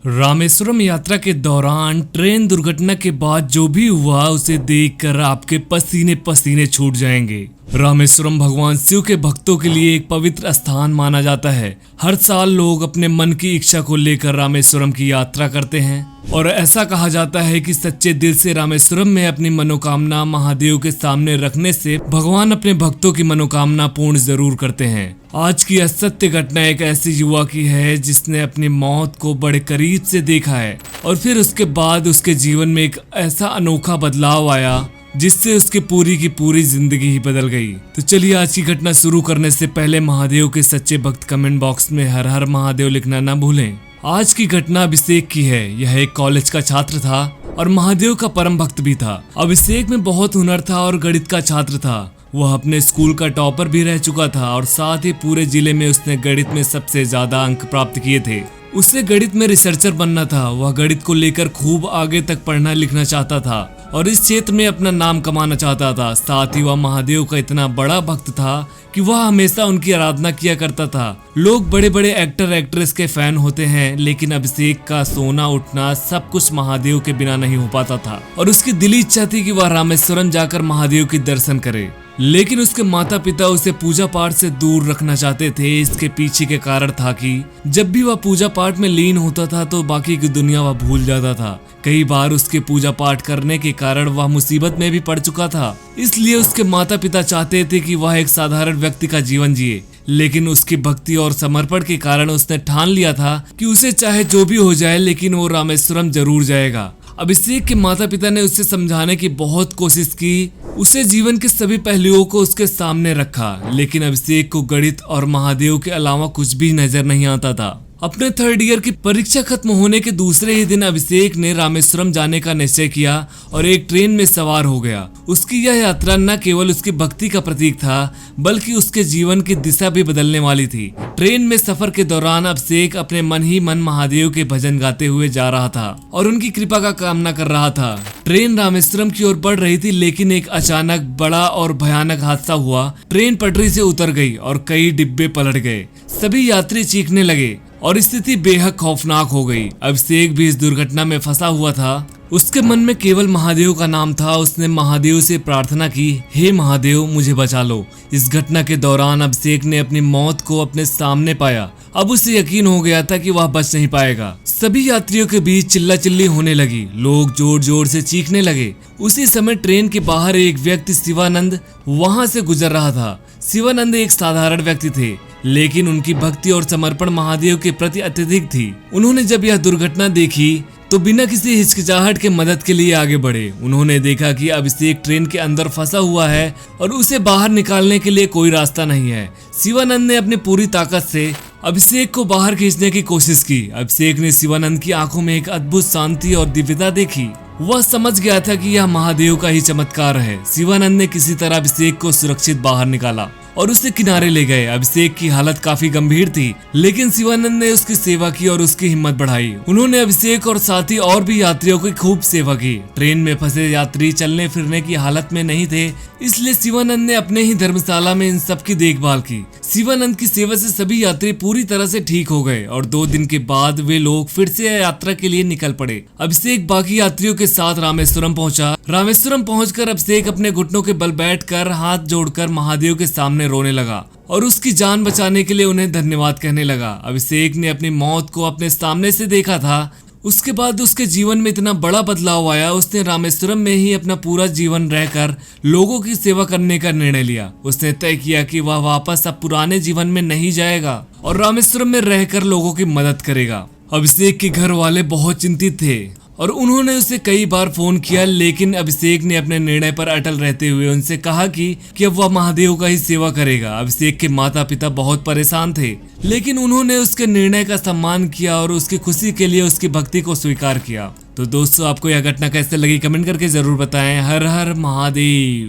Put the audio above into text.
रामेश्वरम यात्रा के दौरान ट्रेन दुर्घटना के बाद जो भी हुआ उसे देखकर आपके पसीने पसीने छूट जाएंगे। रामेश्वरम भगवान शिव के भक्तों के लिए एक पवित्र स्थान माना जाता है। हर साल लोग अपने मन की इच्छा को लेकर रामेश्वरम की यात्रा करते हैं और ऐसा कहा जाता है कि सच्चे दिल से रामेश्वरम में अपनी मनोकामना महादेव के सामने रखने से भगवान अपने भक्तों की मनोकामना पूर्ण जरूर करते हैं। आज की असत्य घटना एक ऐसी युवा की है जिसने अपनी मौत को बड़े करीब से देखा है और फिर उसके बाद उसके जीवन में एक ऐसा अनोखा बदलाव आया जिससे उसकी पूरी की पूरी जिंदगी ही बदल गई। तो चलिए आज की घटना शुरू करने से पहले महादेव के सच्चे भक्त कमेंट बॉक्स में हर हर महादेव लिखना ना भूलें। आज की घटना अभिषेक की है। यह एक कॉलेज का छात्र था और महादेव का परम भक्त भी था। अभिषेक में बहुत हुनर था और गणित का छात्र था। वह अपने स्कूल का टॉपर भी रह चुका था और साथ ही पूरे जिले में उसने गणित में सबसे ज्यादा अंक प्राप्त किए थे। उसे गणित में रिसर्चर बनना था। वह गणित को लेकर खूब आगे तक पढ़ना लिखना चाहता था और इस क्षेत्र में अपना नाम कमाना चाहता था। साथ ही वह महादेव का इतना बड़ा भक्त था कि वह हमेशा उनकी आराधना किया करता था। लोग बड़े बड़े एक्टर एक्ट्रेस के फैन होते हैं, लेकिन अभिषेक का सोना उठना सब कुछ महादेव के बिना नहीं हो पाता था और उसकी दिली इच्छा थी कि वह रामेश्वरम जाकर महादेव के दर्शन करे। लेकिन उसके माता पिता उसे पूजा पाठ से दूर रखना चाहते थे। इसके पीछे के कारण था कि जब भी वह पूजा पाठ में लीन होता था तो बाकी की दुनिया वह भूल जाता था। कई बार उसके पूजा पाठ करने के कारण वह मुसीबत में भी पड़ चुका था। इसलिए उसके माता पिता चाहते थे कि वह एक साधारण व्यक्ति का जीवन जिए, लेकिन उसकी भक्ति और समर्पण के कारण उसने ठान लिया था कि उसे चाहे जो भी हो जाए लेकिन वो रामेश्वरम जरूर जाएगा। अभिषेक के माता पिता ने उसे समझाने की बहुत कोशिश की, उसे जीवन के सभी पहलुओं को उसके सामने रखा, लेकिन अभिषेक को गणित और महादेव के अलावा कुछ भी नजर नहीं आता था। अपने थर्ड ईयर की परीक्षा खत्म होने के दूसरे ही दिन अभिषेक ने रामेश्वरम जाने का निश्चय किया और एक ट्रेन में सवार हो गया। उसकी यह यात्रा न केवल उसकी भक्ति का प्रतीक था बल्कि उसके जीवन की दिशा भी बदलने वाली थी। ट्रेन में सफर के दौरान अभिषेक अपने मन ही मन महादेव के भजन गाते हुए जा रहा था और उनकी कृपा का कामना कर रहा था। ट्रेन रामेश्वरम की ओर बढ़ रही थी, लेकिन एक अचानक बड़ा और भयानक हादसा हुआ। ट्रेन पटरी से उतर गई और कई डिब्बे पलट गए। सभी यात्री चीखने लगे और स्थिति बेहद खौफनाक हो गई। अभिषेक भी इस दुर्घटना में फंसा हुआ था। उसके मन में केवल महादेव का नाम था। उसने महादेव से प्रार्थना की, हे महादेव मुझे बचा लो। इस घटना के दौरान अभिषेक ने अपनी मौत को अपने सामने पाया। अब उसे यकीन हो गया था कि वह बच नहीं पाएगा। सभी यात्रियों के बीच चिल्ला चिल्ली होने लगी। लोग जोर जोर से चीखने लगे। उसी समय ट्रेन के बाहर एक व्यक्ति शिवानंद वहां से गुजर रहा था। शिवानंद एक साधारण व्यक्ति थे, लेकिन उनकी भक्ति और समर्पण महादेव के प्रति अत्यधिक थी। उन्होंने जब यह दुर्घटना देखी तो बिना किसी हिचकिचाहट के मदद के लिए आगे बढ़े। उन्होंने देखा कि अभिषेक ट्रेन के अंदर फंसा हुआ है और उसे बाहर निकालने के लिए कोई रास्ता नहीं है। शिवानंद ने अपनी पूरी ताकत से अभिषेक को बाहर खींचने की कोशिश की। अभिषेक ने शिवानंद की आंखों में एक अद्भुत शांति और दिव्यता देखी। वह समझ गया था कि यह महादेव का ही चमत्कार है। शिवानंद ने किसी तरह अभिषेक को सुरक्षित बाहर निकाला और उसे किनारे ले गए। अभिषेक की हालत काफी गंभीर थी, लेकिन शिवानंद ने उसकी सेवा की और उसकी हिम्मत बढ़ाई। उन्होंने अभिषेक और साथ ही और भी यात्रियों की खूब सेवा की। ट्रेन में फंसे यात्री चलने फिरने की हालत में नहीं थे, इसलिए शिवानंद ने अपने ही धर्मशाला में इन सब की देखभाल की। शिवानंद की सेवा से सभी यात्री पूरी तरह से ठीक हो गए और 2 दिन के बाद वे लोग फिर से यात्रा के लिए निकल पड़े। अभिषेक बाकी यात्रियों के साथ रामेश्वरम पहुंचा। रामेश्वरम पहुंचकर अभिषेक अपने घुटनों के बल बैठकर हाथ जोड़कर महादेव के सामने रोने लगा और उसकी जान बचाने के लिए उन्हें धन्यवाद कहने लगा। अभिषेक ने अपनी मौत को अपने सामने से देखा था। उसके बाद उसके जीवन में इतना बड़ा बदलाव आया। उसने रामेश्वरम में ही अपना पूरा जीवन रहकर लोगों की सेवा करने का निर्णय लिया। उसने तय किया कि वह वापस अब पुराने जीवन में नहीं जाएगा और रामेश्वरम में रहकर लोगों की मदद करेगा। अभिषेक के घर वाले बहुत चिंतित थे और उन्होंने उसे कई बार फोन किया, लेकिन अभिषेक ने अपने निर्णय पर अटल रहते हुए उनसे कहा कि अब वह महादेव का ही सेवा करेगा। अभिषेक के माता पिता बहुत परेशान थे, लेकिन उन्होंने उसके निर्णय का सम्मान किया और उसकी खुशी के लिए उसकी भक्ति को स्वीकार किया। तो दोस्तों, आपको यह घटना कैसे लगी कमेंट करके जरूर बताएं। हर हर महादेव।